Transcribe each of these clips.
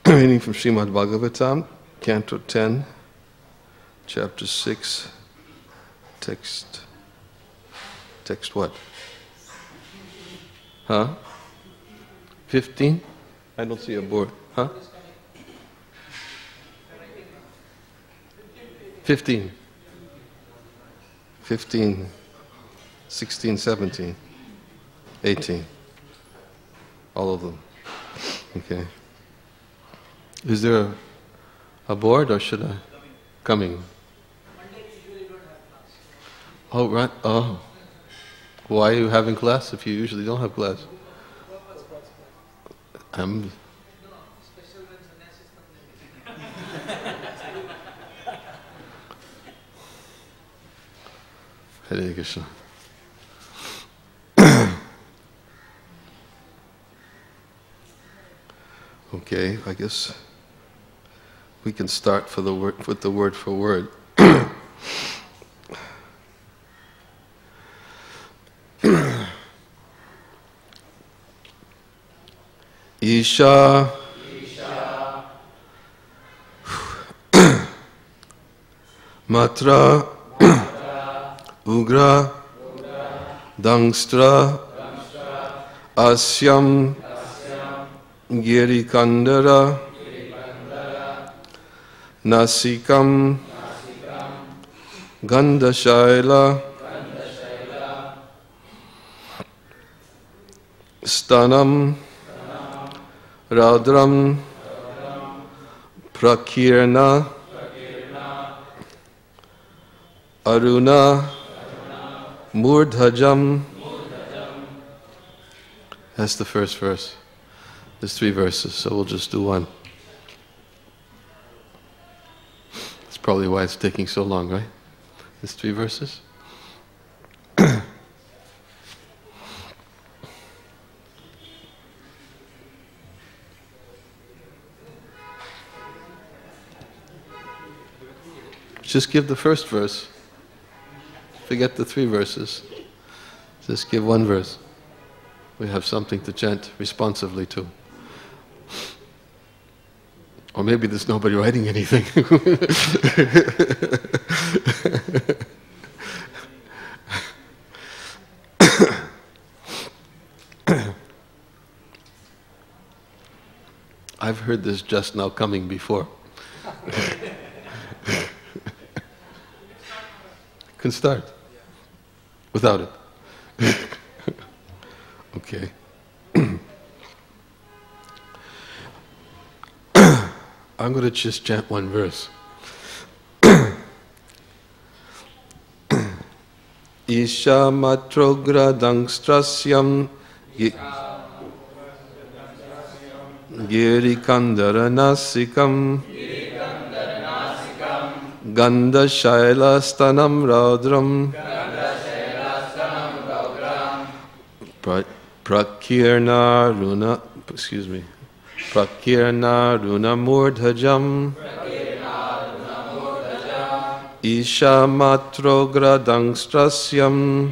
Reading from Srimad Bhagavatam, Canto 10, Chapter 6, text what? Huh? 15? I don't see a board. Huh? 15. 15, 16, 17, 18. All of them. Okay. Is there a board or should I? Coming. Oh, right. Oh. Why are you having class if you usually don't have class? Hare Krishna. Okay, I guess we can start with the word for word. Isha Matra Ugra Dangstra Asyam Girikandara Nasikam Gandashaila Stanam Radram Prakirna Aruna Murdhajam. That's the first verse. There's 3 verses, so we'll just do one. That's probably why it's taking so long, right? There's 3 verses. Just give the first verse. Forget the 3 verses. Just give 1 verse. We have something to chant responsively to. Or maybe there's nobody writing anything. I've heard this just now coming before. Can start without it. Okay. I'm going to just chant 1 verse. Isha matrogra dangstrasyam girikandara nasikam Ganda shaila stanam raudram Prakirna runa murdhajam Isha matrogra dangstrasyam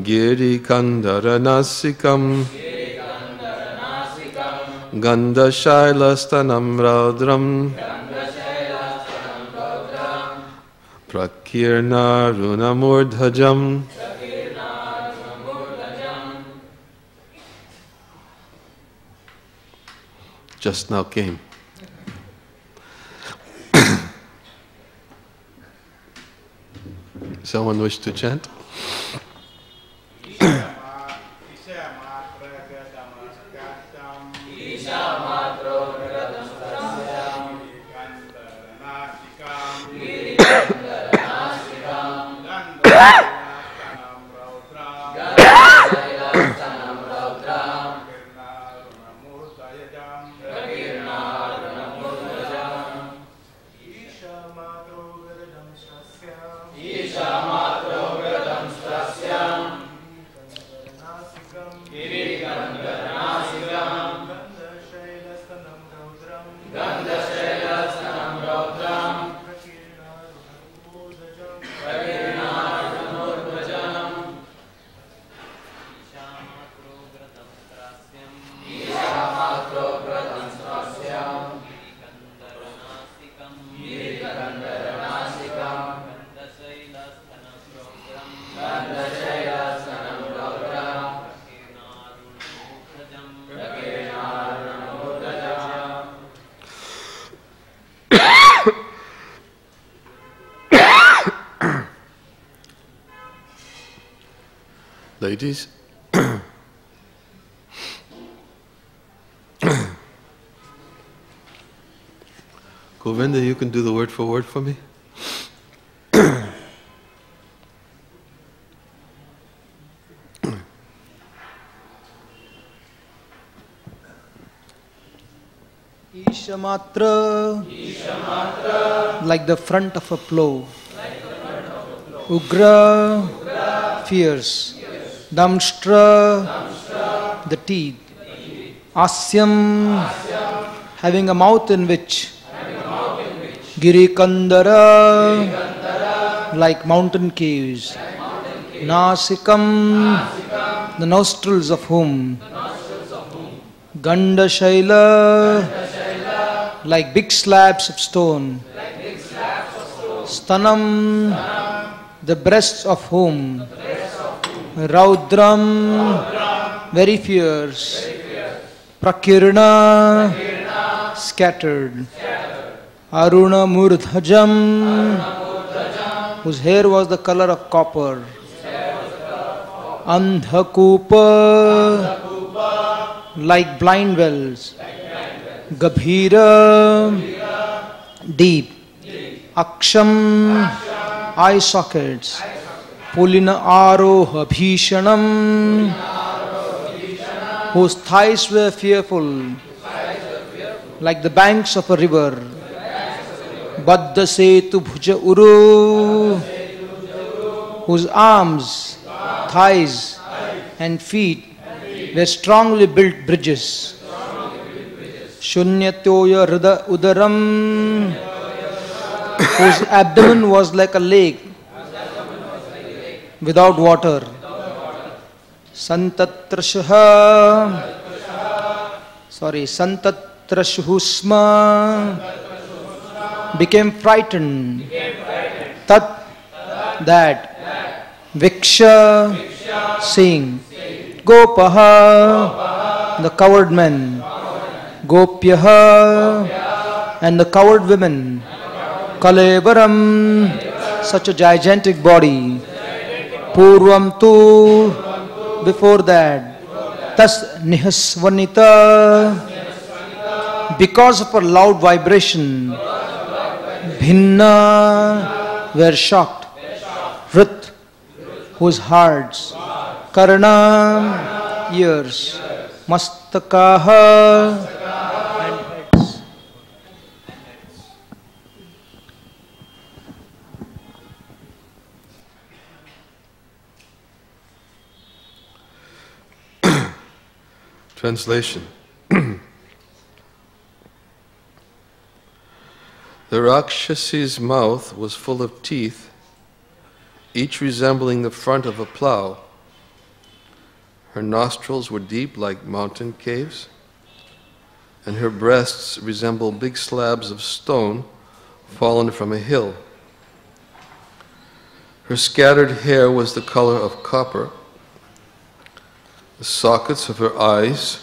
Girikandara nasikam Ganda shaila stanam raudram Prakirna runa murdhajam. Just now came. Someone wish to chant? Ladies? Govinda, you can do the word for word for me? Ishamatra, like the front of a plow. Ugra, fierce. Damshtra, the teeth. Asyam, having a mouth in which. Girikandara, like mountain caves. Nasikam, the nostrils of whom. Gandashaila, like big slabs of stone. Stanam, the breasts of whom. Raudram, very fierce. Prakirna, scattered. Aruna Murdhajam, whose hair was the color of copper. Andhakupa, like blind wells. Gabhira, deep. Aksham, eye sockets. Pulina Aroha Bhishanam, whose thighs were fearful, like the banks of a river. Baddha Setu Bhuja Uru, whose arms, thighs, and feet were strongly built bridges. Shunyatoya Rida Udaram, whose abdomen was like a lake without water. Santatrashuhusma, became frightened. Tat, that. Viksha, seeing. Gopaha, the coward men. Gopyaha, and the coward women. Kalevaram, such a gigantic body. Purvam tu, before that. Tas nihasvanita, because of a loud vibration. Bhinna, were shocked. Rit, whose hearts. Karna, ears. Mastakaha, and heads. Translation. The Rakshasi's mouth was full of teeth, each resembling the front of a plow. Her nostrils were deep like mountain caves, and her breasts resembled big slabs of stone fallen from a hill. Her scattered hair was the color of copper. The sockets of her eyes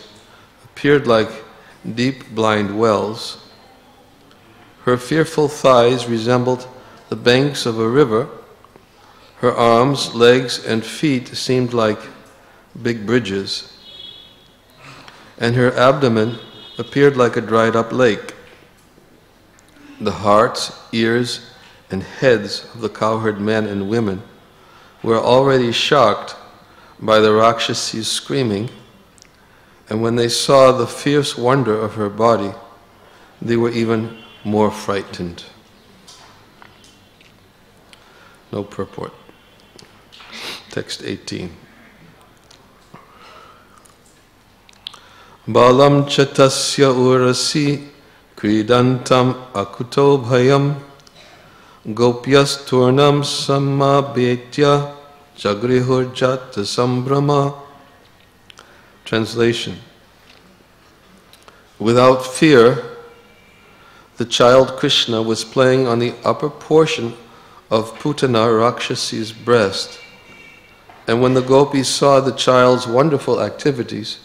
appeared like deep blind wells. Her fearful thighs resembled the banks of a river. Her arms, legs, and feet seemed like big bridges. And her abdomen appeared like a dried up lake. The hearts, ears, and heads of the cowherd men and women were already shocked by the Rakshasi's screaming, and when they saw the fierce wonder of her body, they were even more frightened. No purport. Text 18. Balam chatasya urasi kridantam akuto bhayam gopyas turnam samabetya jagrihurjata sambrama. Translation. Without fear, the child Krishna was playing on the upper portion of Putana Rakshasi's breast, and when the gopis saw the child's wonderful activities,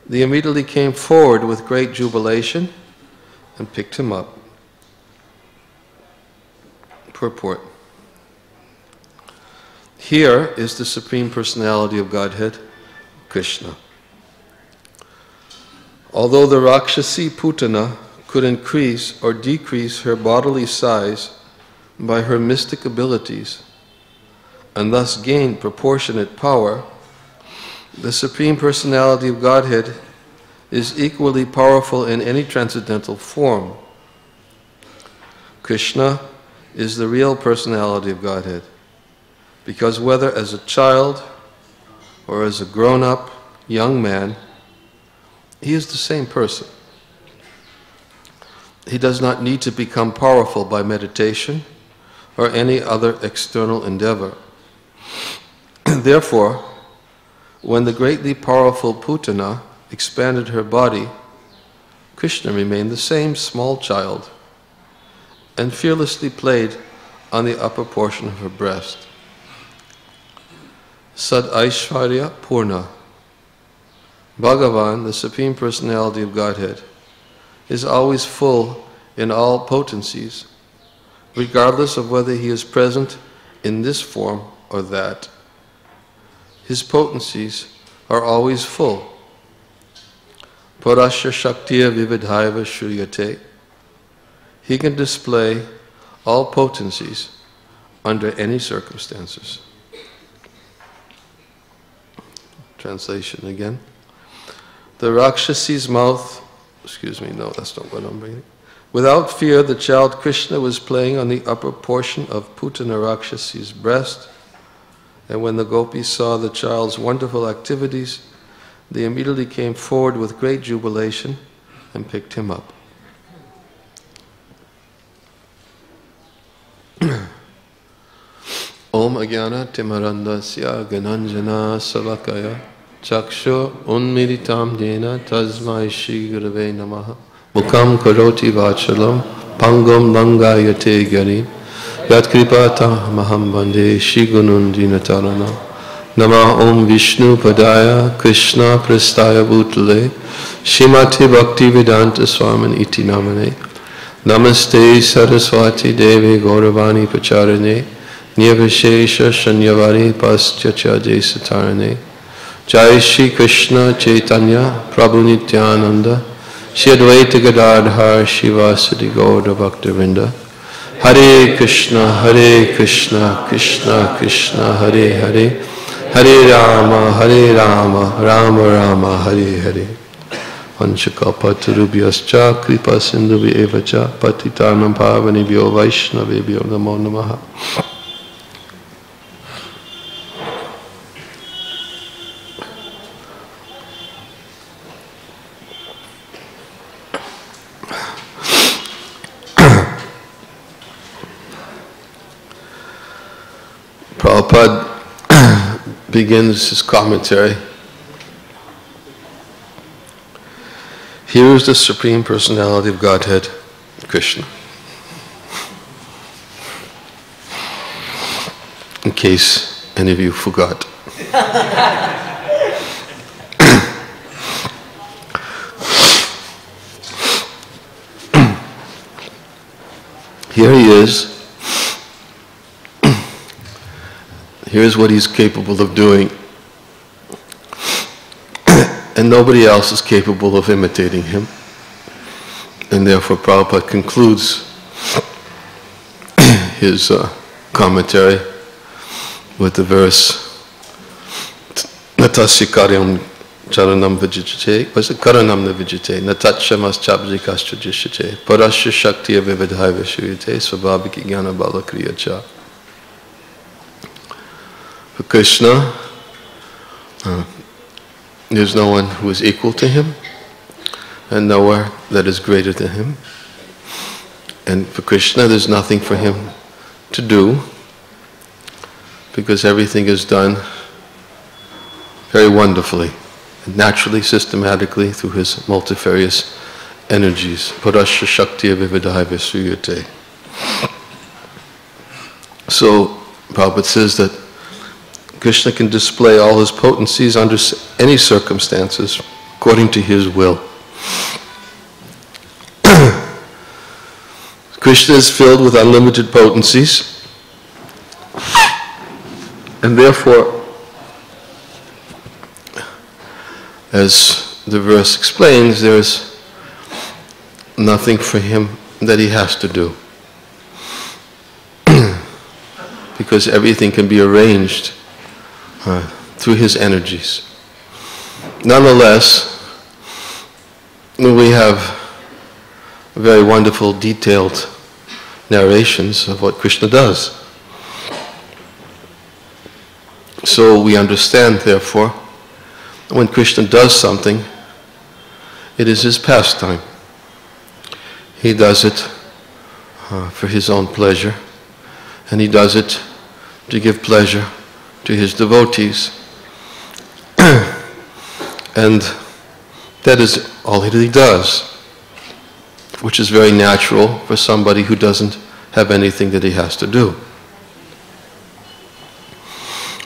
they immediately came forward with great jubilation and picked him up. Purport. Here is the Supreme Personality of Godhead, Krishna. Although the Rakshasi Putana could increase or decrease her bodily size by her mystic abilities and thus gain proportionate power, the Supreme Personality of Godhead is equally powerful in any transcendental form. Krishna is the real personality of Godhead, because whether as a child or as a grown-up young man, he is the same person. He does not need to become powerful by meditation or any other external endeavor. Therefore, when the greatly powerful Putana expanded her body, Krishna remained the same small child and fearlessly played on the upper portion of her breast. Sad Aishwarya Purna. Bhagavan, the Supreme Personality of Godhead, is always full in all potencies, regardless of whether he is present in this form or that. His potencies are always full. Parasya Shaktiya Vividhaiva Shriyate. He can display all potencies under any circumstances. Translation again. The Rakshasi's mouth, no, that's not what I'm reading. Without fear, the child Krishna was playing on the upper portion of Putana Rakshasi's breast, and when the gopis saw the child's wonderful activities, they immediately came forward with great jubilation and picked him up. Om Ajnana Timarandasya Gananjana Salakaya Chaksho Unmiritam Dena Tasmai Shri Gurave Namaha Mukam Karoti Vachalam Pangam Langayate Garim Yat Kripata Maham Bande Shri Gunundina Tarana Nama Om Vishnu Padaya Krishna Prastaya Bhutale Shrimati Bhakti Vedanta Swamin Iti Namane Namaste Saraswati Devi Gauravani Pacharane Nirvishesha Shanyavari Pastyacha Desatarane Jai Shri Krishna Chaitanya Prabhu Nityananda Shri Advaita Gadadhar Shivasadi Gaura Bhaktavinda Hare Krishna Krishna Krishna Hare Hare Hare Rama Rama Rama Hare Hare Vanchakalpatarubhyascha Kripa Sindhuvi Evacha Patitanam Pavanibhyo Vaishnavibhyo Namo Namaha. Prabhupada begins his commentary. Here is the Supreme Personality of Godhead, Krishna. In case any of you forgot. Here he is. Here's what he's capable of doing. And nobody else is capable of imitating him. And therefore Prabhupada concludes his commentary with the verse Natasya karyam charanam vijite. Was it karanam na vijite? Natatchamas chabjikastra jishite. Parasya shaktiya vividhaiva shurite. Svabhaviki jnana bala kriya cha. For Krishna, there's no one who is equal to him, and nowhere that is greater than him. And for Krishna, there's nothing for him to do, because everything is done very wonderfully, and naturally, systematically, through his multifarious energies. Parasya Shaktiya Vividhaiva Sriyate. So, Prabhupada says that Krishna can display all his potencies under any circumstances, according to his will. Krishna is filled with unlimited potencies. And therefore, as the verse explains, there is nothing for him that he has to do. Because everything can be arranged through his energies. Nonetheless, we have very wonderful, detailed narrations of what Krishna does. So we understand, therefore, when Krishna does something, it is his pastime. He does it for his own pleasure, and he does it to give pleasure to his devotees. And that is all he does, which is very natural for somebody who doesn't have anything that he has to do.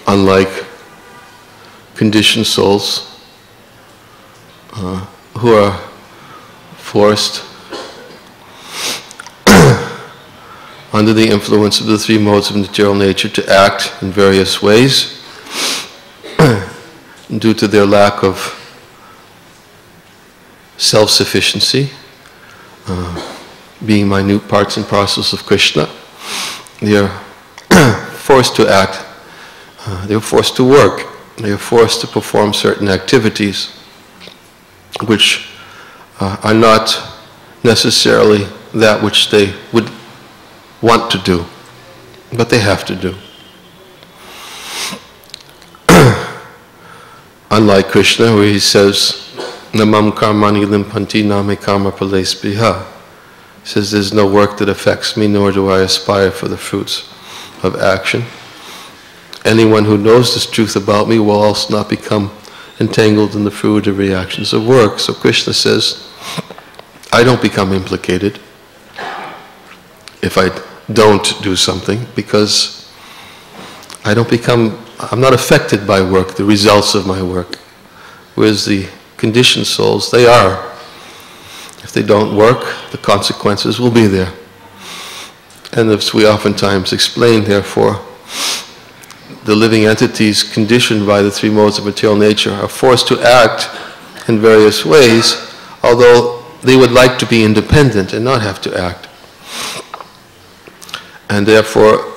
Unlike conditioned souls who are forced under the influence of the three modes of material nature to act in various ways due to their lack of self-sufficiency, being minute parts and parcels of Krishna. They are forced to act, they are forced to work, they are forced to perform certain activities which are not necessarily that which they would want to do, but they have to do. Unlike Krishna, where he says, Namam karmani limpanti name karma palespriha. He says, there's no work that affects me, nor do I aspire for the fruits of action. Anyone who knows this truth about me will also not become entangled in the fruitive reactions of work. So Krishna says, I don't become implicated if I don't do something, because I'm not affected by work, the results of my work. Whereas the conditioned souls, they are. If they don't work, the consequences will be there. And as we oftentimes explain, therefore, the living entities conditioned by the three modes of material nature are forced to act in various ways, although they would like to be independent and not have to act. And therefore,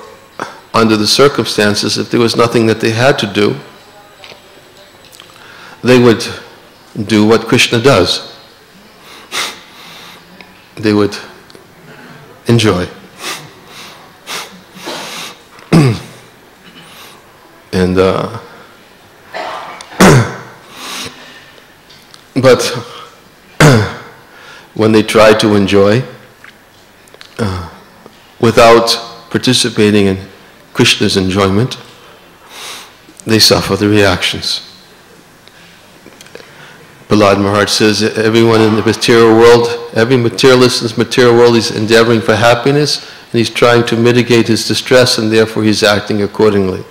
under the circumstances, if there was nothing that they had to do, they would do what Krishna does. They would enjoy. And but when they try to enjoy without participating in Krishna's enjoyment, they suffer the reactions. Prahlad Maharaj says, everyone in the material world, every materialist in this material world is endeavoring for happiness, and he's trying to mitigate his distress, and therefore he's acting accordingly.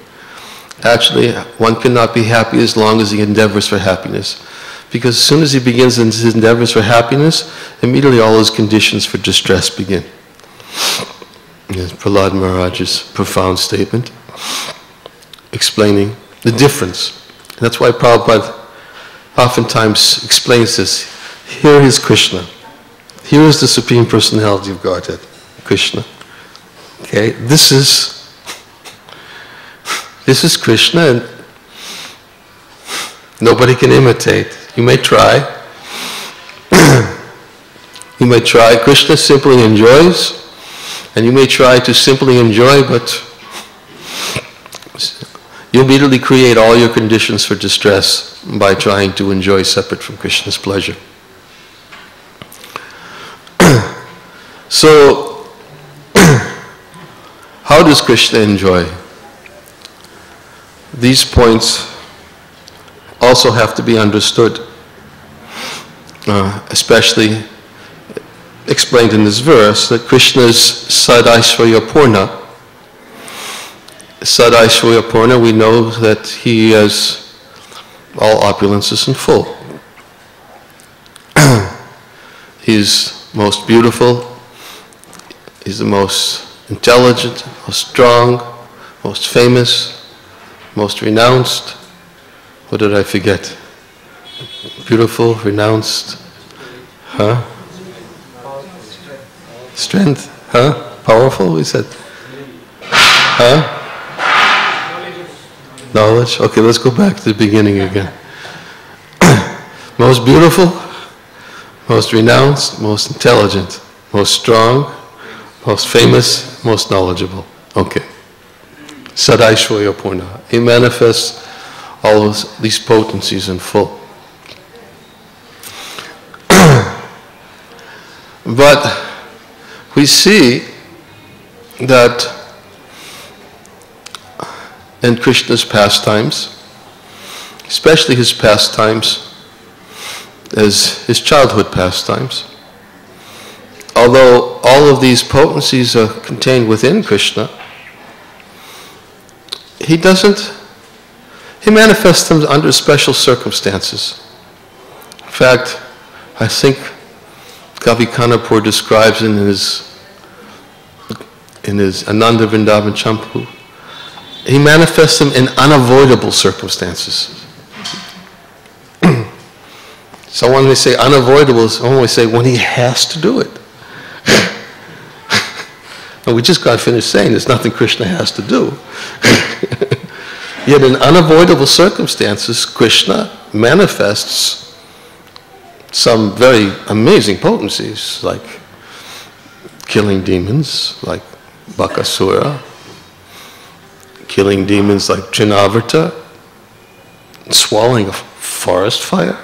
Actually, one cannot be happy as long as he endeavors for happiness. Because as soon as he begins his endeavors for happiness, immediately all his conditions for distress begin. Yes, Prahlad Maharaj's profound statement explaining the difference. And that's why Prabhupada oftentimes explains this. Here is Krishna. Here is the Supreme Personality of Godhead, Krishna. Okay, this is Krishna, and nobody can imitate. You may try. You may try. Krishna simply enjoys, and you may try to simply enjoy, but you immediately create all your conditions for distress by trying to enjoy separate from Krishna's pleasure. So, how does Krishna enjoy? These points also have to be understood, especially explained in this verse, that Krishna is Sadaishvarya Purna. Sadaishvarya Purna, we know that he has all opulences in full. He's most beautiful, he's the most intelligent, most strong, most famous, most renounced. What did I forget? Beautiful, renounced, huh? Strength, huh? Powerful, we said. Huh? Knowledge. Okay, let's go back to the beginning again. Most beautiful, most renounced, most intelligent, most strong, most famous, most knowledgeable. Okay. Sadaishwarya Purna. He manifests all of these potencies in full. But we see that in Krishna's pastimes, especially his pastimes as his childhood pastimes, although all of these potencies are contained within Krishna, he manifests them under special circumstances. In fact, I think Kavi Kanapur describes in his Ananda Vrindavan Champu, he manifests them in unavoidable circumstances. So when we say unavoidable, someone will say when he has to do it. And we just got finished saying there's nothing Krishna has to do. Yet in unavoidable circumstances, Krishna manifests some very amazing potencies, like killing demons, like Bakasura, killing demons like Trinavarta, swallowing a forest fire.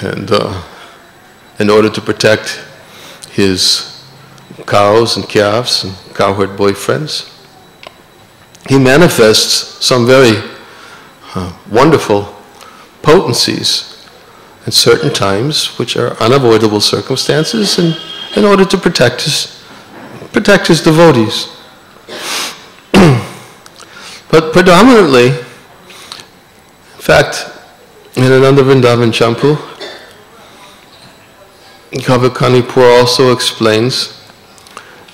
And in order to protect his cows and calves and cowherd boyfriends, he manifests some very wonderful potencies in certain times, which are unavoidable circumstances, and in order to protect his devotees. But predominantly, in fact, in Ananda Vrindavan Champu, Kavikanipur also explains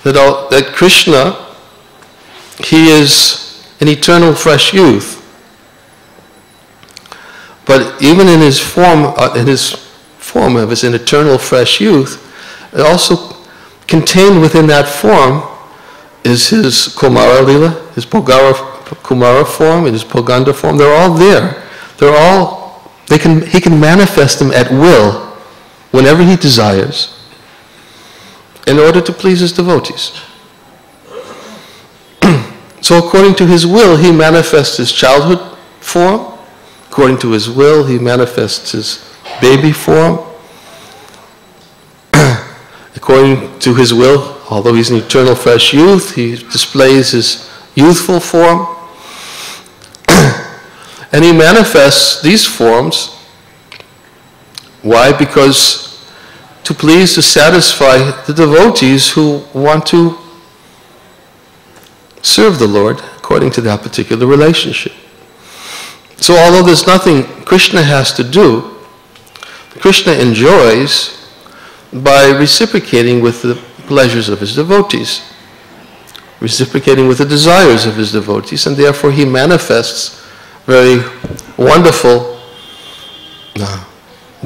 that Krishna, he is an eternal fresh youth. But even in his form of his eternal fresh youth, it also contained within that form is his Kumara Lila, his Kumara form, and his Poganda form. They're all there. He can manifest them at will, whenever he desires, in order to please his devotees. So according to his will, he manifests his childhood form. According to his will, he manifests his baby form. According to his will, although he's an eternal fresh youth, he displays his youthful form. And he manifests these forms. Why? Because to please, to satisfy the devotees who want to serve the Lord according to that particular relationship. So although there's nothing Krishna has to do, Krishna enjoys by reciprocating with the pleasures of his devotees, reciprocating with the desires of his devotees, and therefore he manifests very wonderful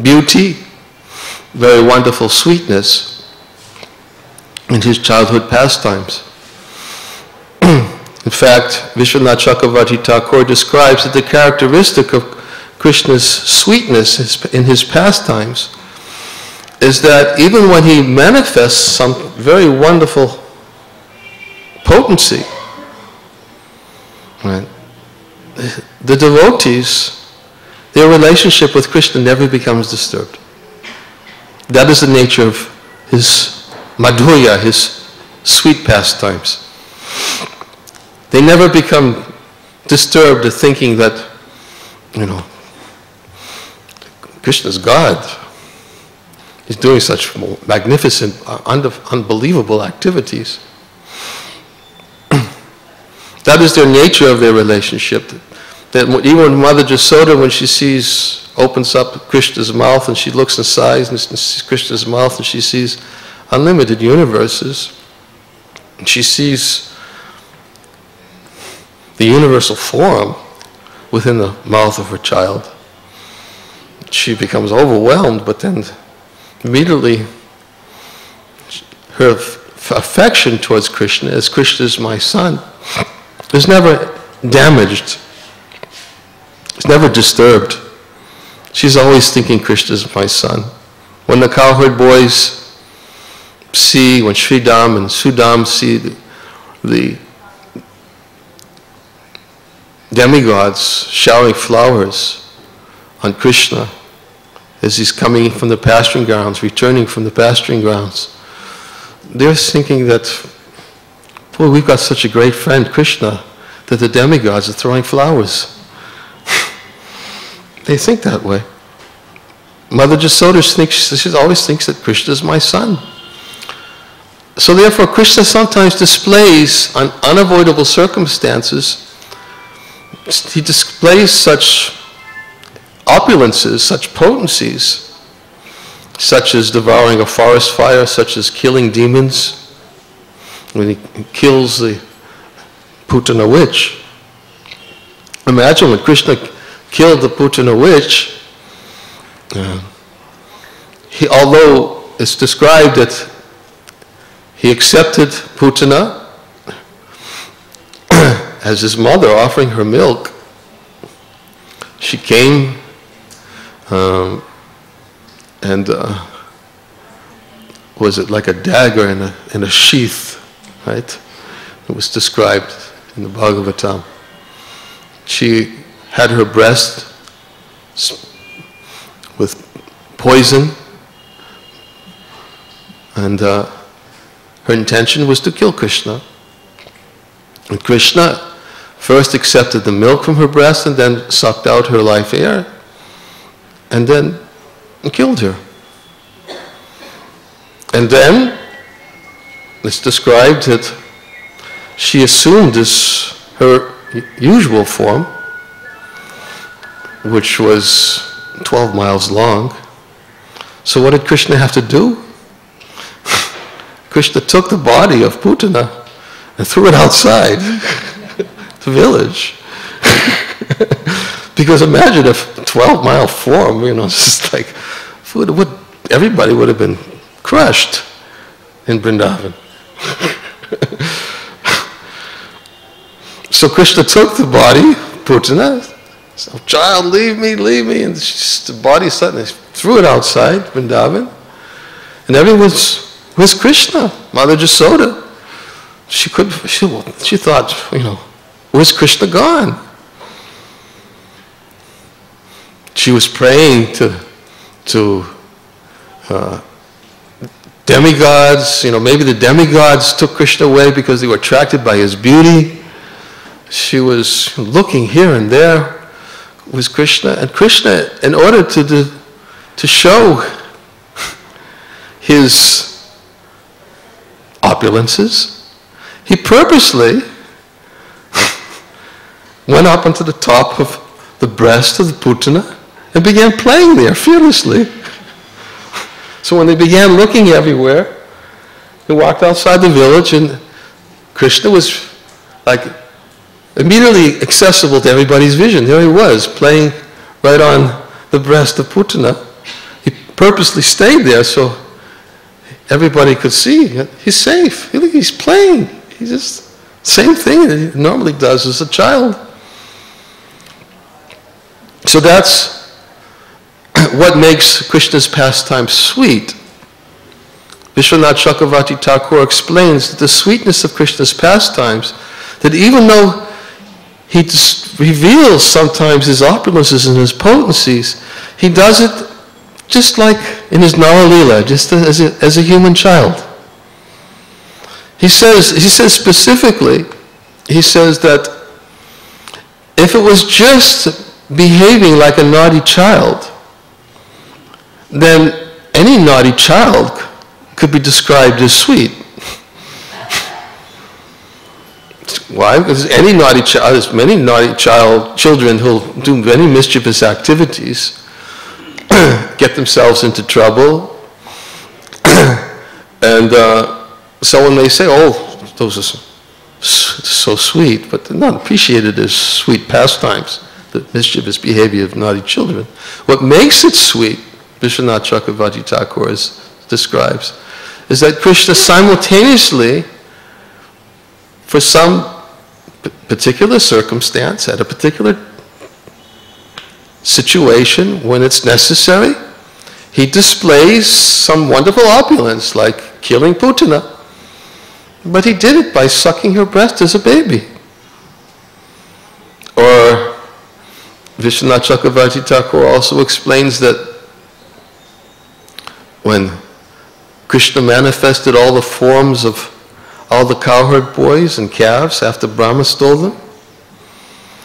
beauty, very wonderful sweetness in his childhood pastimes. In fact, Vishwanath Chakravarti Thakur describes that the characteristic of Krishna's sweetness in his pastimes is that even when he manifests some very wonderful potency, right, the devotees, their relationship with Krishna never becomes disturbed. That is the nature of his madhurya, his sweet pastimes. They never become disturbed at thinking that, Krishna's God. He's doing such magnificent, unbelievable activities. That is their nature of their relationship. That even Mother Jasoda, when she opens up Krishna's mouth and she looks inside and sees Krishna's mouth and she sees unlimited universes, and she sees the universal form within the mouth of her child, she becomes overwhelmed, but then immediately her affection towards Krishna, as Krishna is my son, is never damaged. It's never disturbed. She's always thinking Krishna is my son. When the cowherd boys see, when Sridham and Sudam see the demigods showering flowers on Krishna as he's coming from the pasturing grounds, returning from the pasturing grounds, they're thinking that, boy, we've got such a great friend, Krishna, that the demigods are throwing flowers. They think that way. Mother Jasoda she always thinks that Krishna is my son. So therefore, Krishna sometimes displays on unavoidable circumstances, he displays such opulences, such potencies, such as devouring a forest fire, such as killing demons, when he kills the Putana witch. Imagine when Krishna killed the Putana witch, although it's described that he accepted Putana as his mother, offering her milk, she came and was it like a dagger in a sheath, right? It was described in the Bhagavatam. She had her breast with poison, and her intention was to kill Krishna. And Krishna first accepted the milk from her breast and then sucked out her life air and then killed her. And then it's described that she assumed her usual form, which was 12 miles long. So what did Krishna have to do? Krishna took the body of Putana and threw it outside the village. Because imagine if 12-mile form, just like everybody would have been crushed in Vrindavan. So Krishna took the body, Putana, so, child, leave me, and the body suddenly threw it outside Vrindavan, and everyone was Krishna. Mother Jasoda, she thought, where's Krishna gone? She was praying to demigods. Maybe the demigods took Krishna away because they were attracted by his beauty. She was looking here and there. Was Krishna, and Krishna, in order to show his opulences, he purposely went up onto the top of the breast of the Putana and began playing there fearlessly. So when they began looking everywhere, he walked outside the village, and Krishna was like immediately accessible to everybody's vision. There he was, playing right on the breast of Putana. He purposely stayed there so everybody could see. He's safe. He's playing. He's just same thing that he normally does as a child. So that's what makes Krishna's pastime sweet. Vishwanath Chakravarti Thakur explains that the sweetness of Krishna's pastimes, that even though he reveals sometimes his opulences and his potencies, he does it just like in his Nala Leela, just as a human child. He says specifically, that if it was just behaving like a naughty child, then any naughty child could be described as sweet. Why? Because any naughty child, there's many naughty children who'll do many mischievous activities, get themselves into trouble, and So when they say, oh, those are so sweet, but they're not appreciated as sweet pastimes, the mischievous behavior of naughty children. What makes it sweet, Vishwanath Chakravarti Thakur describes, is that Krishna simultaneously, for some particular circumstance, at a particular situation, when it's necessary, he displays some wonderful opulence, like killing Putana. But he did it by sucking her breast as a baby. Or Vishwanath Chakravarti Thakur also explains that when Krishna manifested all the forms of all the cowherd boys and calves after Brahma stole them,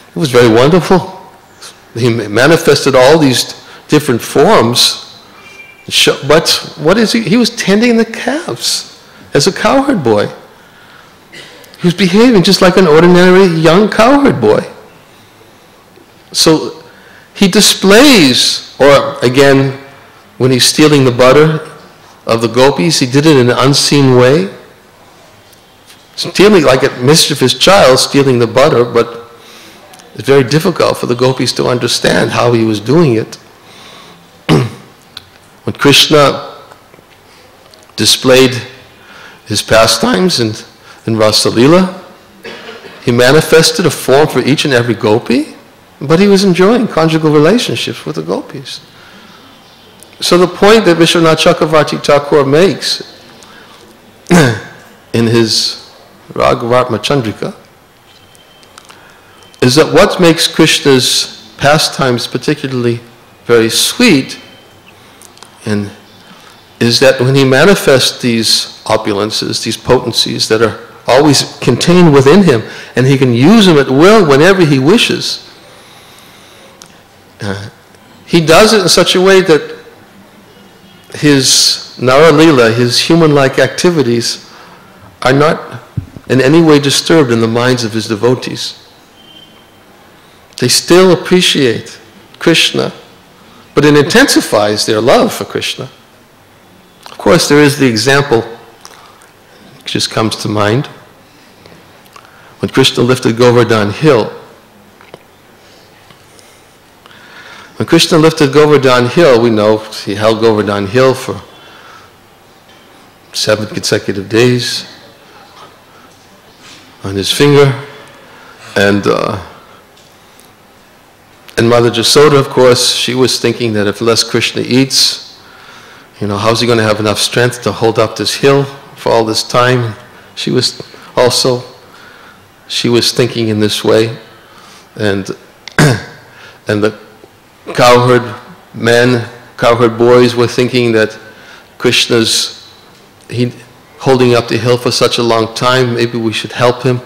it was very wonderful. He manifested all these different forms, but what is he? He was tending the calves as a cowherd boy. He was behaving just like an ordinary young cowherd boy. So he displays, or again, when he's stealing the butter of the gopis, he did it in an unseen way. Stealing like a mischievous child, stealing the butter, but it's very difficult for the gopis to understand how he was doing it. When Krishna displayed his pastimes in Rasa Leela, he manifested a form for each and every gopi, but he was enjoying conjugal relationships with the gopis. So the point that Vishwanath Chakravarti Thakur makes in his Raghavartma Chandrika is that what makes Krishna's pastimes particularly very sweet is that when he manifests these opulences, these potencies that are always contained within him, and he can use them at will whenever he wishes, he does it in such a way that his Nara Leela, his human-like activities, are not in any way disturbed in the minds of his devotees. They still appreciate Krishna, but it intensifies their love for Krishna. Of course, there is the example that just comes to mind. When Krishna lifted Govardhan Hill, when Krishna lifted Govardhan Hill, we know he held Govardhan Hill for 7 consecutive days on his finger, and Mother Jasoda, of course, she was thinking that if less Krishna eats, how's he going to have enough strength to hold up this hill for all this time? She was thinking in this way, and the cowherd men, cowherd boys were thinking that Krishna's holding up the hill for such a long time, maybe we should help him.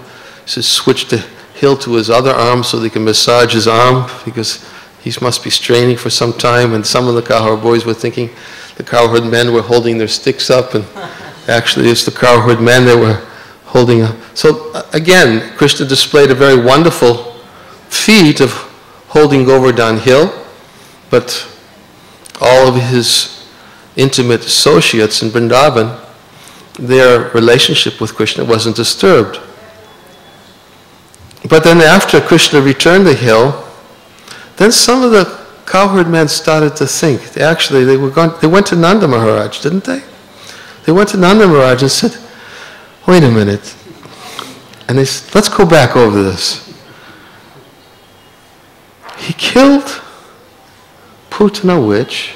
So switch the hill to his other arm so they can massage his arm, because he must be straining for some time. And some of the cowherd boys were thinking the cowherd men were holding their sticks up, and actually it's the cowherd men that were holding up. So again, Krishna displayed a very wonderful feat of holding Govardhan Hill, but all of his intimate associates in Vrindavan, their relationship with Krishna wasn't disturbed. But then after Krishna returned the hill, then some of the cowherd men started to think. They went to Nanda Maharaj, didn't they? They went to Nanda Maharaj and said, wait a minute. And they said, let's go back over this. He killed Putana witch,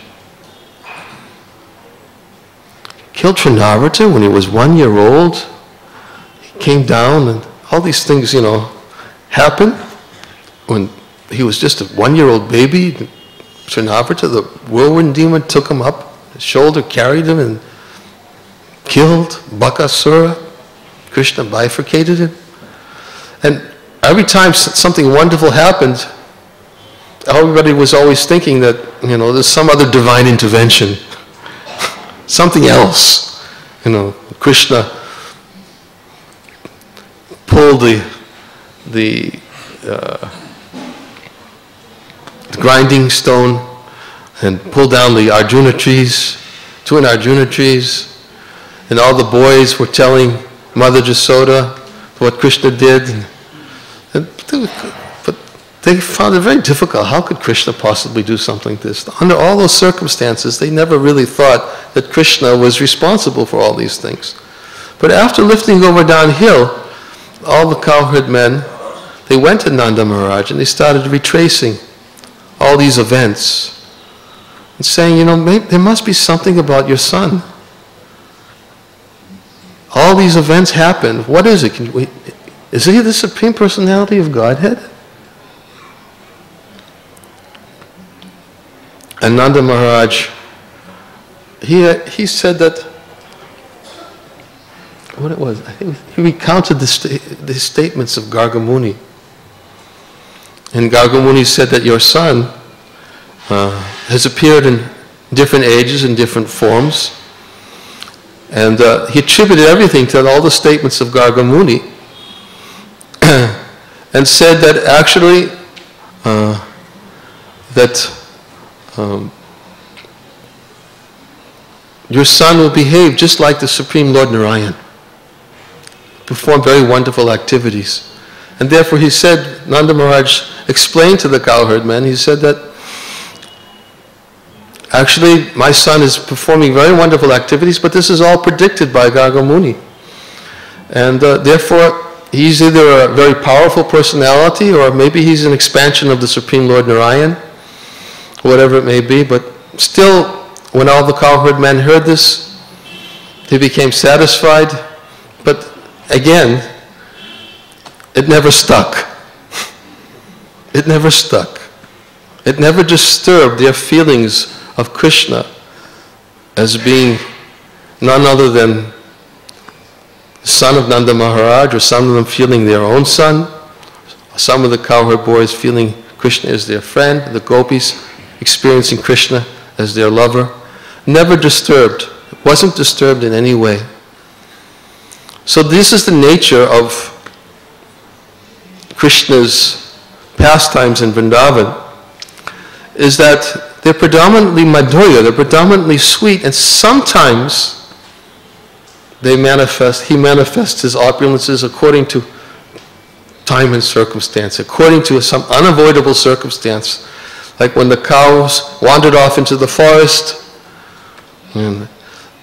killed Trinavrata when he was 1 year old. He came down, and all these things, happened when he was just a 1 year old baby. Trinavrata, the whirlwind demon, took him up his shoulder, carried him, and killed Bakasura. Krishna bifurcated him. And every time something wonderful happened, everybody was always thinking that, there's some other divine intervention. Something else. Krishna pulled the grinding stone and pulled down the Arjuna trees, twin Arjuna trees, And all the boys were telling Mother Jasoda what Krishna did. But they found it very difficult. How could Krishna possibly do something like this? Under all those circumstances, they never really thought that Krishna was responsible for all these things. But after lifting over downhill, all the cowherd men, they went to Nanda Maharaj and they started retracing all these events and saying, maybe there must be something about your son. All these events happened. What is it? Is he the Supreme Personality of Godhead? And Nanda Maharaj, he said that, what it was, I think he recounted the statements of Gargamuni. And Gargamuni said that your son has appeared in different ages and different forms. And he attributed everything to all the statements of Gargamuni and said that actually your son will behave just like the Supreme Lord Narayan, perform very wonderful activities. And therefore he said, Nanda Maharaj explained to the cowherd men, he said that actually my son is performing very wonderful activities, but this is all predicted by Gargamuni. And therefore he's either a very powerful personality or maybe he's an expansion of the Supreme Lord Narayan, whatever it may be. But still, when all the cowherd men heard this, they became satisfied. But again, it never stuck. It never stuck. It never disturbed their feelings of Krishna as being none other than the son of Nanda Maharaj, or some of them feeling their own son, some of the cowherd boys feeling Krishna as their friend, the gopis experiencing Krishna as their lover. Never disturbed. It wasn't disturbed in any way. So this is the nature of Krishna's pastimes in Vrindavan, is that they're predominantly madhurya, they're predominantly sweet, and sometimes he manifests his opulences according to time and circumstance, according to some unavoidable circumstance. Like when the cows wandered off into the forest, and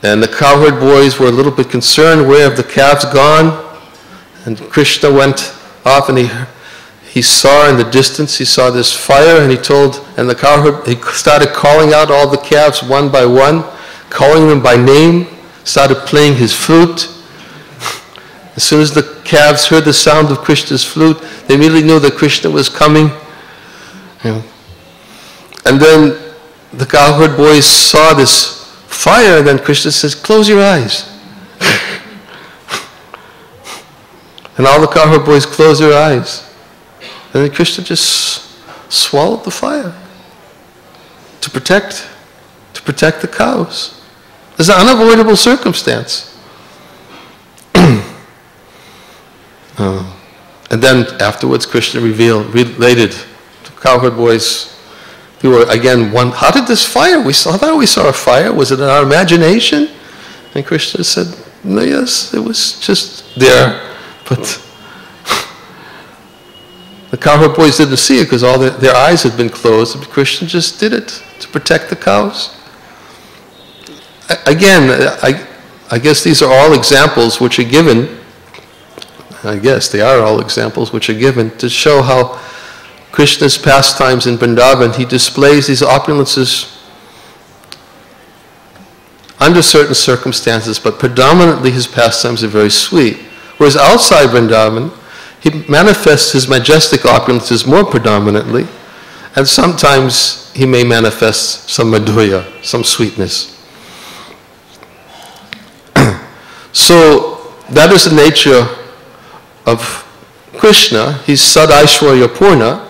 the cowherd boys were a little bit concerned, where have the calves gone? And Krishna went off and he saw in the distance, he saw this fire, and he started calling out all the calves one by one, calling them by name, started playing his flute. As soon as the calves heard the sound of Krishna's flute, they immediately knew that Krishna was coming. And then the cowherd boys saw this fire, and then Krishna says, close your eyes. And all the cowherd boys closed their eyes. And then Krishna just swallowed the fire to protect the cows. It's an unavoidable circumstance. And then afterwards Krishna related to cowherd boys, who were again how did this fire? I thought we saw a fire. Was it in our imagination? And Krishna said, no, yes, it was just there. But the cowherd boys didn't see it because all their eyes had been closed. But Krishna just did it to protect the cows. Again, I guess these are all examples which are given. I guess they are all examples which are given to show how Krishna's pastimes in Vrindavan, he displays these opulences under certain circumstances, but predominantly his pastimes are very sweet. Whereas outside Vrindavan, he manifests his majestic opulences more predominantly, and sometimes he may manifest some madhurya, some sweetness. So that is the nature of Krishna. He's Sadaishwarya Purna.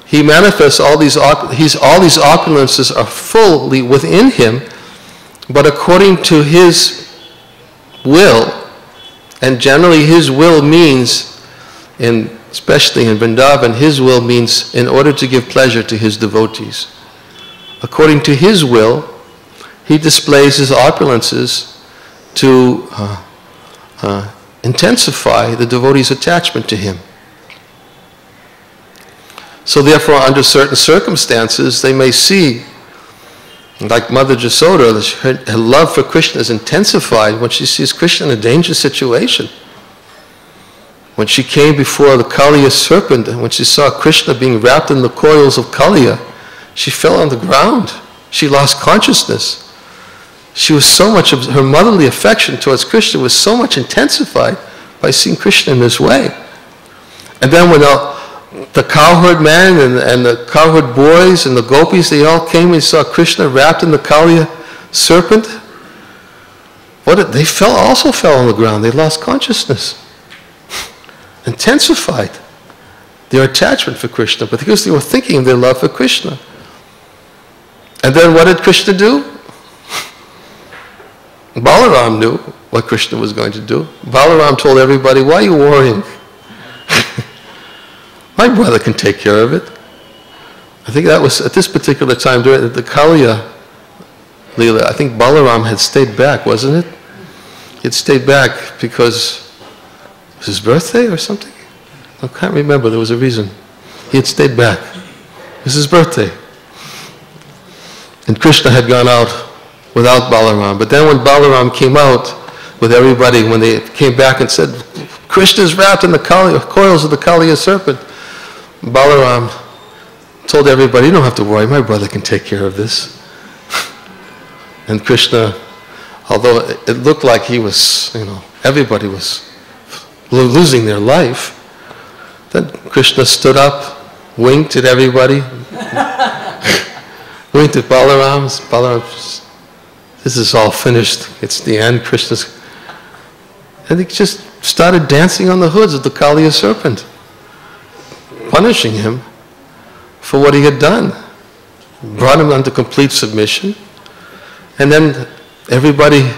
He manifests all these opulences are fully within him, but according to his will. And generally his will means, especially in Vrindavan, his will means in order to give pleasure to his devotees. According to his will, he displays his opulences to intensify the devotee's attachment to him. So therefore, under certain circumstances, they may see, like Mother Jasoda, her love for Krishna is intensified when she sees Krishna in a dangerous situation. When she came before the Kaliya serpent, and when she saw Krishna being wrapped in the coils of Kaliya, she fell on the ground. She lost consciousness. She was so much, her motherly affection towards Krishna was so much intensified by seeing Krishna in this way. And then when the cowherd man and the cowherd boys and the gopis, they all came and saw Krishna wrapped in the Kaliya serpent, they also fell on the ground. They lost consciousness. Intensified their attachment for Krishna, but because they were thinking of their love for Krishna. And then what did Krishna do? Balaram knew what Krishna was going to do. Balaram told everybody, why are you worrying? My brother can take care of it. I think that was at this particular time during the Kaliya Leela. I think Balaram had stayed back, wasn't it? He had stayed back because it was his birthday or something? I can't remember. There was a reason. He had stayed back. It was his birthday. And Krishna had gone out without Balaram. But then when Balaram came out with everybody, when they came back and said, Krishna is wrapped in the coils of the Kaliya serpent, Balaram told everybody, you don't have to worry, my brother can take care of this. And Krishna, although it looked like he was, everybody was losing their life, then Krishna stood up, winked at everybody, winked at Balaram. Balaram, this is all finished. It's the end. Krishna's... And he just started dancing on the hoods of the Kaliya serpent, punishing him for what he had done. Brought him under complete submission. And then everybody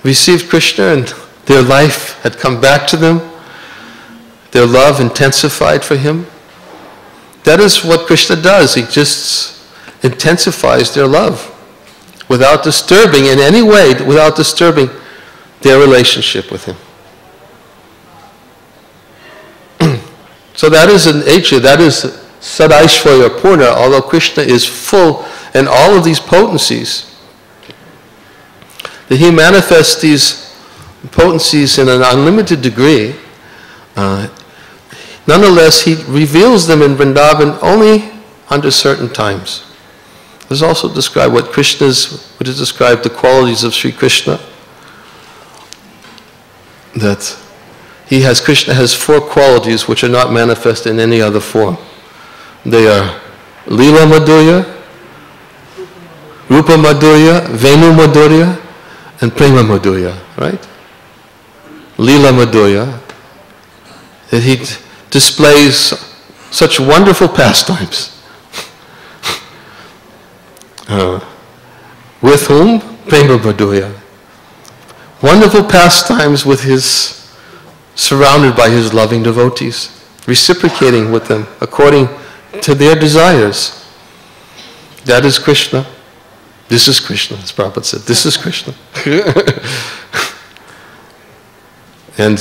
received Krishna and their life had come back to them. Their love intensified for him. That is what Krishna does. He just intensifies their love without disturbing in any way, without disturbing their relationship with him. So that is an nature, that is Sadaishvaya Purna, although Krishna is full in all of these potencies, that he manifests these potencies in an unlimited degree. Nonetheless, he reveals them in Vrindavan only under certain times. There's also described what is described the qualities of Sri Krishna. That Krishna has 4 qualities which are not manifest in any other form. They are Lila Madhurya, Rupa Madhurya, Venu Madhurya, and Prema Madhurya, right? Lila Madhurya, that he displays such wonderful pastimes. With whom? Prema Madhurya. Wonderful pastimes with surrounded by his loving devotees, reciprocating with them according to their desires. That is Krishna. This is Krishna, as Prabhupada said. This is Krishna. And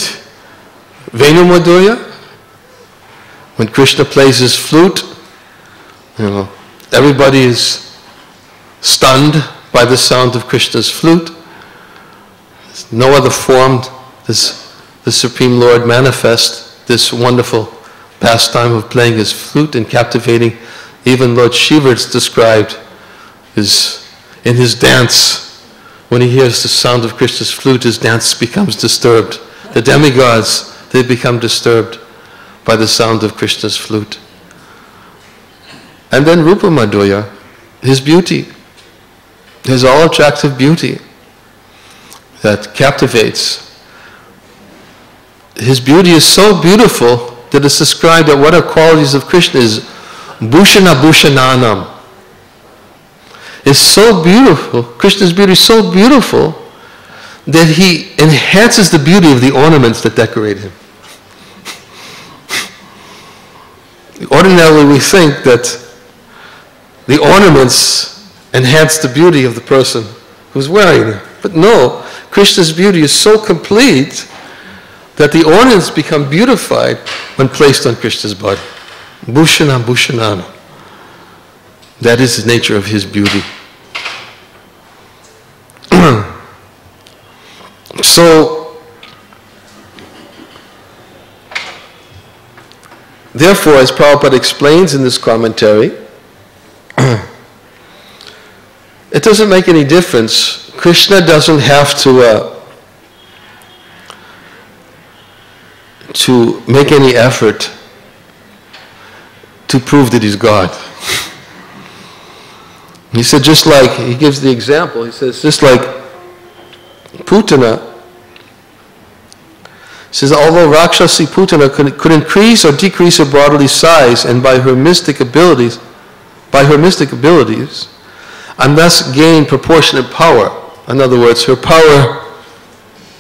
Venu Madhurya, when Krishna plays his flute, everybody is stunned by the sound of Krishna's flute. There's no other form does the Supreme Lord manifest this wonderful pastime of playing his flute and captivating. Even Lord Shiva is described in his dance. When he hears the sound of Krishna's flute, his dance becomes disturbed. The demigods, they become disturbed by the sound of Krishna's flute. And then Rupa Madhurya, his beauty, his all-attractive beauty that captivates. His beauty is so beautiful that it's described that what are qualities of Krishna is Bhushana Bhushananam. It's so beautiful, Krishna's beauty is so beautiful that he enhances the beauty of the ornaments that decorate him. Ordinarily we think that the ornaments enhance the beauty of the person who's wearing them. But no, Krishna's beauty is so complete that the ornaments become beautified when placed on Krishna's body. Bhushana Bhushanana. That is the nature of his beauty. So, therefore, as Prabhupada explains in this commentary, it doesn't make any difference. Krishna doesn't have to make any effort to prove that he's God. He said, just like, he gives the example, he says, just like Putana, he says, although Rakshasi Putana could increase or decrease her bodily size, and by her mystic abilities, and thus gain proportionate power. In other words, her power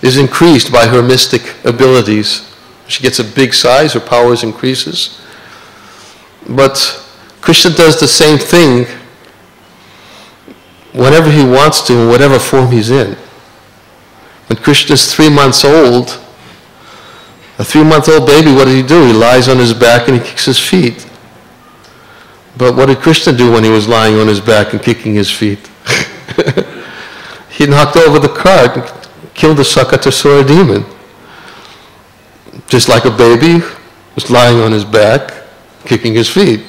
is increased by her mystic abilities. She gets a big size, her power increases. But Krishna does the same thing whenever he wants to, in whatever form he's in. When Krishna is 3 months old, a 3-month-old baby, what did he do? He lies on his back and he kicks his feet. But what did Krishna do when he was lying on his back and kicking his feet? He knocked over the cart and killed the Sakatasura demon. Just like a baby was lying on his back, kicking his feet.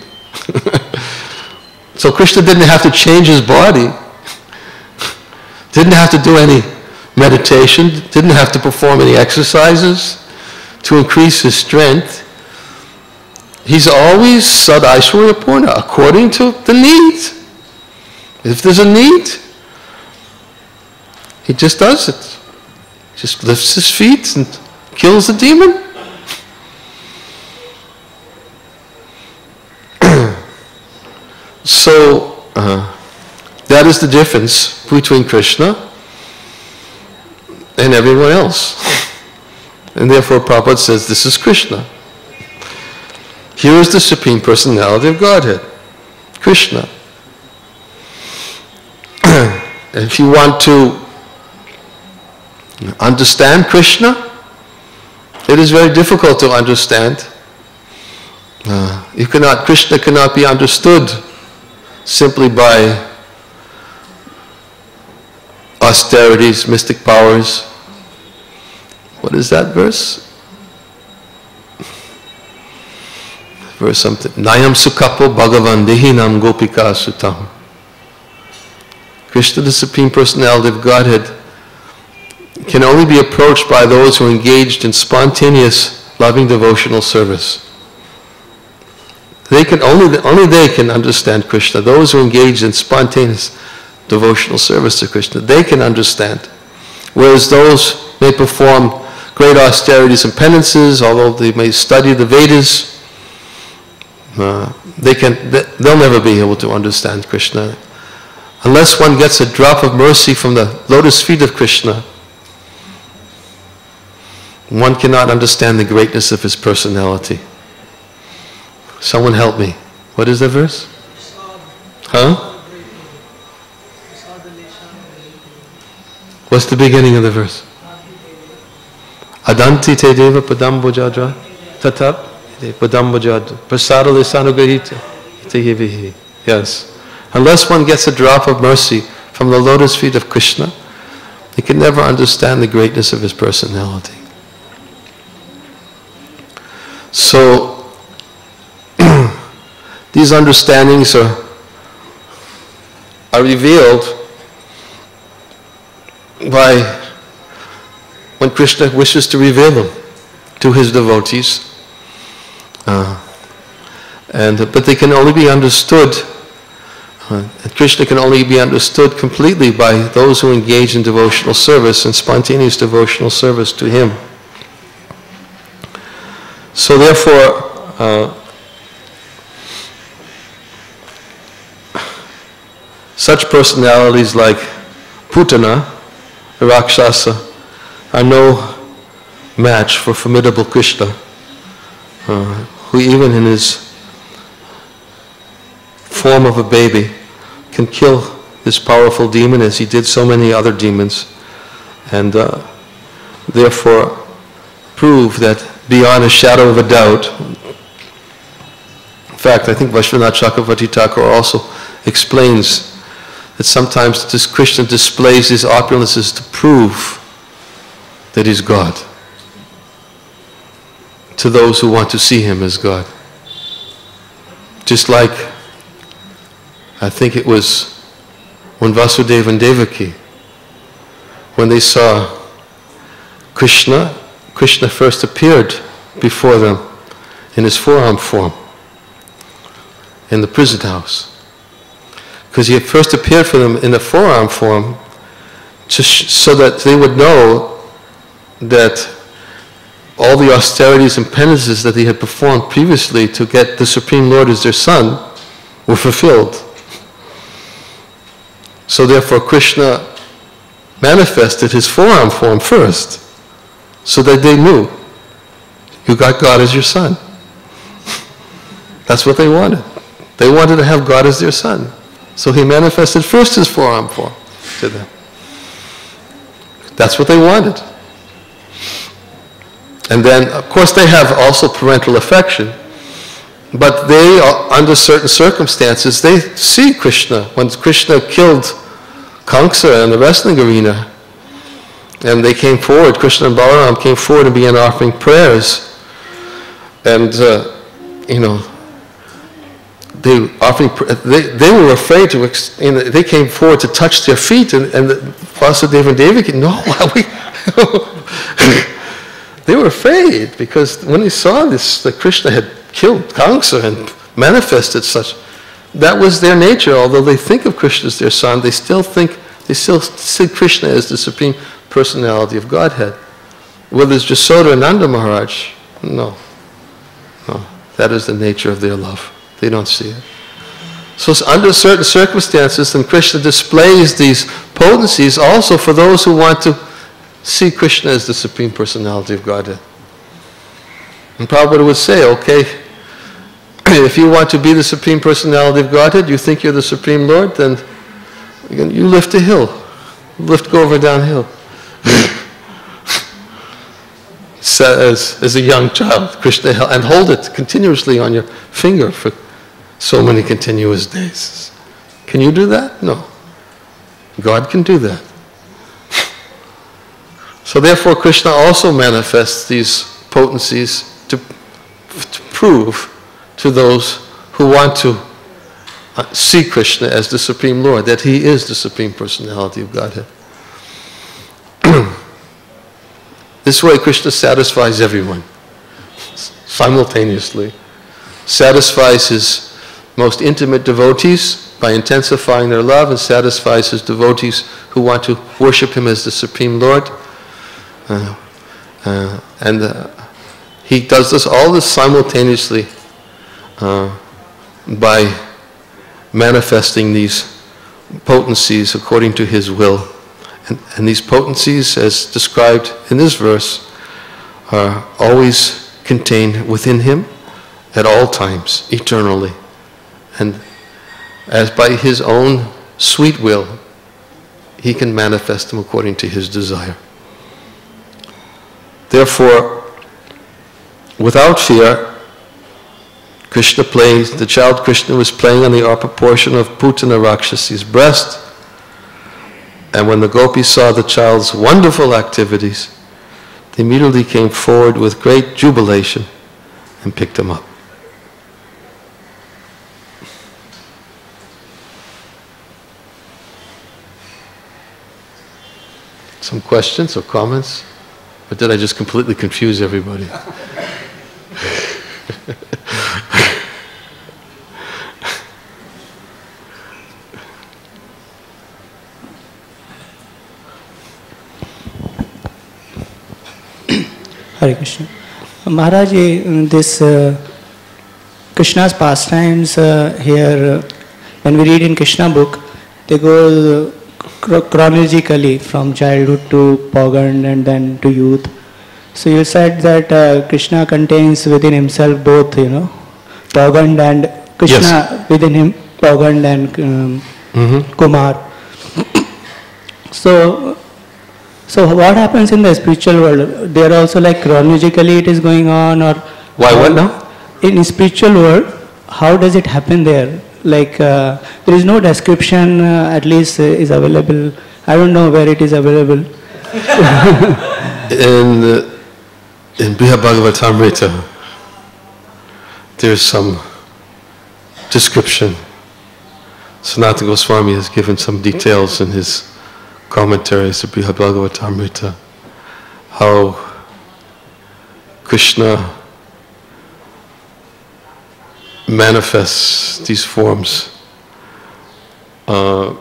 So Krishna didn't have to change his body, didn't have to do any meditation, didn't have to perform any exercises to increase his strength. He's always Sad Aishwarya Purna, according to the need. If there's a need, he just does it. Just lifts his feet and kills the demon. So, that is the difference between Krishna and everyone else. And therefore Prabhupada says, this is Krishna. Here is the Supreme Personality of Godhead, Krishna. And if you want to understand Krishna, it is very difficult to understand. Krishna cannot be understood simply by austerities, mystic powers. What is that verse? Verse something. Nayam sukapo bhagavan dehinam gopika sutam. Krishna, the Supreme Personality of Godhead, can only be approached by those who are engaged in spontaneous, loving devotional service. Only they can understand Krishna. Those who are engaged in spontaneous devotional service to Krishna, they can understand. Whereas those may perform great austerities and penances, although they may study the Vedas, they'll never be able to understand Krishna. Unless one gets a drop of mercy from the lotus feet of Krishna, one cannot understand the greatness of his personality. Someone help me. What is the verse? Huh? What's the beginning of the verse? Adanti te deva padambojadra tatap padambojadra prasada lisanugahita tehivihi. Yes. Unless one gets a drop of mercy from the lotus feet of Krishna, he can never understand the greatness of his personality. So, these understandings are revealed by when Krishna wishes to reveal them to his devotees. But they can only be understood, and Krishna can only be understood completely by those who engage in devotional service and spontaneous devotional service to him. So therefore, such personalities like Putana, the Rakshasa, are no match for formidable Krishna, who even in his form of a baby can kill this powerful demon as he did so many other demons and therefore prove that beyond a shadow of a doubt. In fact, I think Vishwanath Chakravarti Thakur also explains that sometimes this Krishna displays his opulences to prove that he's God, to those who want to see him as God. Just like, I think it was when Vasudeva and Devaki, when they saw Krishna first appeared before them in his forearm form in the prison house. Because he had first appeared for them in the forearm form so that they would know that all the austerities and penances that he had performed previously to get the Supreme Lord as their son were fulfilled. So therefore Krishna manifested his forearm form first, so that they knew, you got God as your son. That's what they wanted. They wanted to have God as their son. So he manifested first his forearm form to them. That's what they wanted. And then, of course, they have also parental affection, but they, under certain circumstances, they see Krishna. When Krishna killed Kamsa in the wrestling arena, and they came forward, Krishna and Balaram came forward and began offering prayers. And, they were afraid to, they came forward to touch their feet, and Vasudeva and Devaki, no, they were afraid, because when they saw this, that Krishna had killed Kamsa and manifested such, that was their nature. Although they think of Krishna as their son, they still see Krishna as the Supreme Personality of Godhead. Whether it's Jasoda or Nanda Maharaj, no. That is the nature of their love. They don't see it. So under certain circumstances, then Krishna displays these potencies also for those who want to see Krishna as the Supreme Personality of Godhead. And Prabhupada would say, okay, if you want to be the Supreme Personality of Godhead, you think you're the Supreme Lord, then you lift a hill. Go over downhill. As a young child, Krishna, and hold it continuously on your finger for so many continuous days. Can you do that? No. God can do that. So therefore Krishna also manifests these potencies to prove to those who want to see Krishna as the Supreme Lord, that he is the Supreme Personality of Godhead. This way Krishna satisfies everyone simultaneously. Satisfies his most intimate devotees by intensifying their love, and satisfies his devotees who want to worship him as the Supreme Lord. He does all this simultaneously by manifesting these potencies according to his will. And these potencies, as described in this verse, are always contained within him at all times, eternally. And as by his own sweet will, he can manifest them according to his desire. Therefore, without fear, the child Krishna was playing on the upper portion of Putana Rakshasi's breast. And when the gopis saw the child's wonderful activities, they immediately came forward with great jubilation and picked him up. Some questions or comments? Or did I just completely confuse everybody? Hare Krishna. Maharaj, this Krishna's pastimes here, when we read in Krishna book, they go chronologically from childhood to Pogand and then to youth. So you said that Krishna contains within himself both, Pogand and Krishna, yes, within him, Pogand and Kumar. So So what happens in the spiritual world? They are also like chronologically it is going on, or Why what now? in spiritual world, how does it happen there? Like there is no description, at least is available. I don't know where it is available. In Bhagavatam 10.06.15, there's some description. Sanatana Goswami has given some details in his commentaries to Bhagavatam 10.06.15, how Krishna manifests these forms. I'm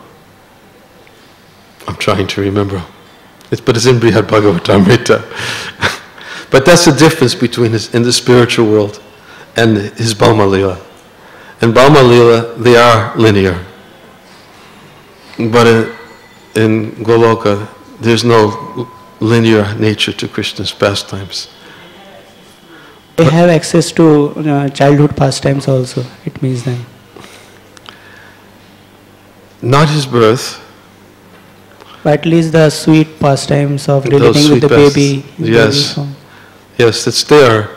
trying to remember. But it's in Bhagavatam 10.06.15. But that's the difference between in the spiritual world and his Bhauma Lila. In Bhauma Lila, they are linear. But in Goloka, there's no linear nature to Krishna's pastimes. They have access to childhood pastimes also, it means then. Not his birth. But at least the sweet pastimes of relating with the baby. Yes. Baby yes, it's there.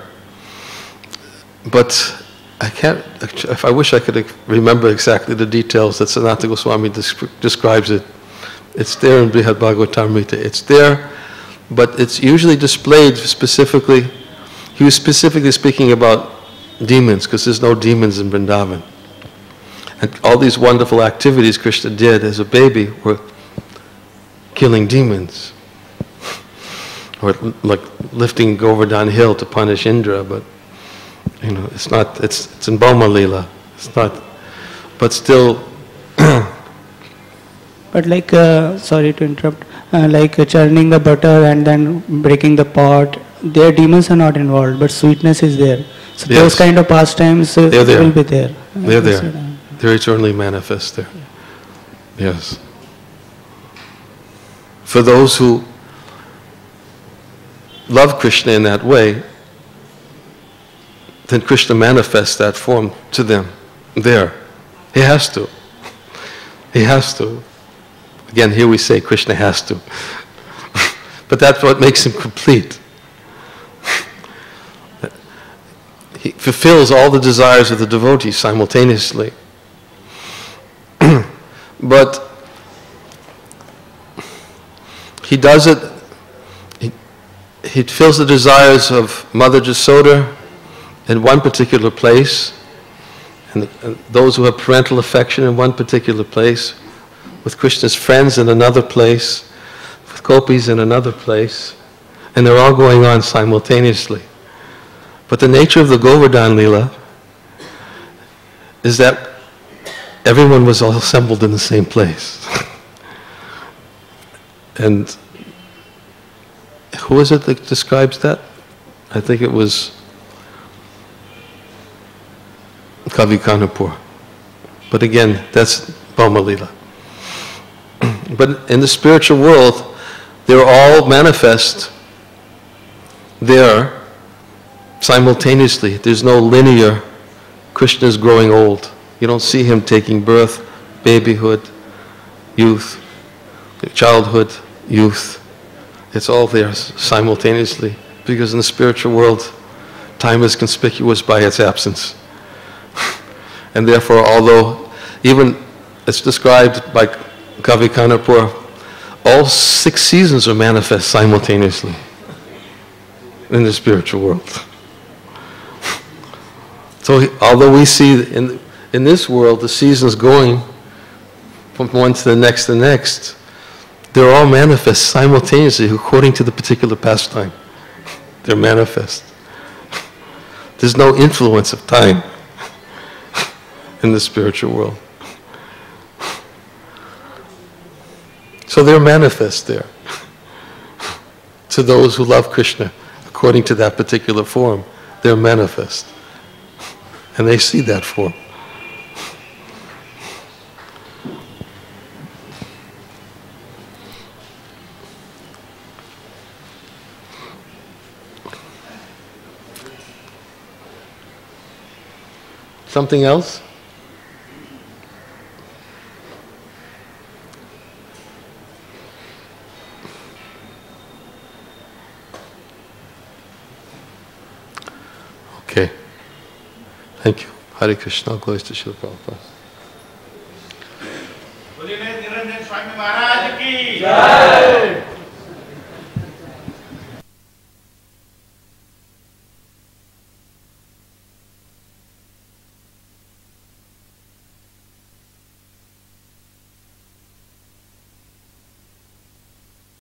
But I can't, if I wish I could remember exactly the details that Sanatana Goswami describes it. It's there in Bhagavatam 10.06.15. It's there, but it's usually displayed specifically. He was specifically speaking about demons, because there's no demons in Vrindavan. And all these wonderful activities Krishna did as a baby were killing demons. Or like lifting Govardhan hill to punish Indra, but you know, it's not, it's in Bhauma Lila. It's not, but still. But like, sorry to interrupt, like churning the butter and then breaking the pot, their demons are not involved, but sweetness is there. So yes. Those kind of pastimes will be there. They're there. They're eternally manifest there. Yes. For those who love Krishna in that way, then Krishna manifests that form to them there. He has to. He has to. Again, here we say Krishna has to. But that's what makes him complete. He fulfills all the desires of the devotees simultaneously. But he does it, he fills the desires of Mother Jasoda in one particular place, and those who have parental affection in one particular place, with Krishna's friends in another place, with gopis in another place, and they're all going on simultaneously. But the nature of the Govardhan Lila is that everyone was all assembled in the same place. And who is it that describes that? I think it was Kavi Kanapur. But again, that's Bhauma Lila. But in the spiritual world, they're all manifest there simultaneously. There's no linear Krishna's growing old. You don't see him taking birth, babyhood, youth, childhood, youth. It's all there simultaneously, because in the spiritual world, time is conspicuous by its absence. And therefore, although even it's described by Kavi Kanapur, all 6 seasons are manifest simultaneously in the spiritual world. So although we see in this world the seasons going from one to the next, they're all manifest simultaneously according to the particular pastime. They're manifest. There's no influence of time in the spiritual world. So they're manifest there to those who love Krishna according to that particular form. They're manifest. And they see that form. Something else? Thank you. Hare Krishna. Glories to Srila Prabhupada. Niranjana Swami Maharaj ki Jai.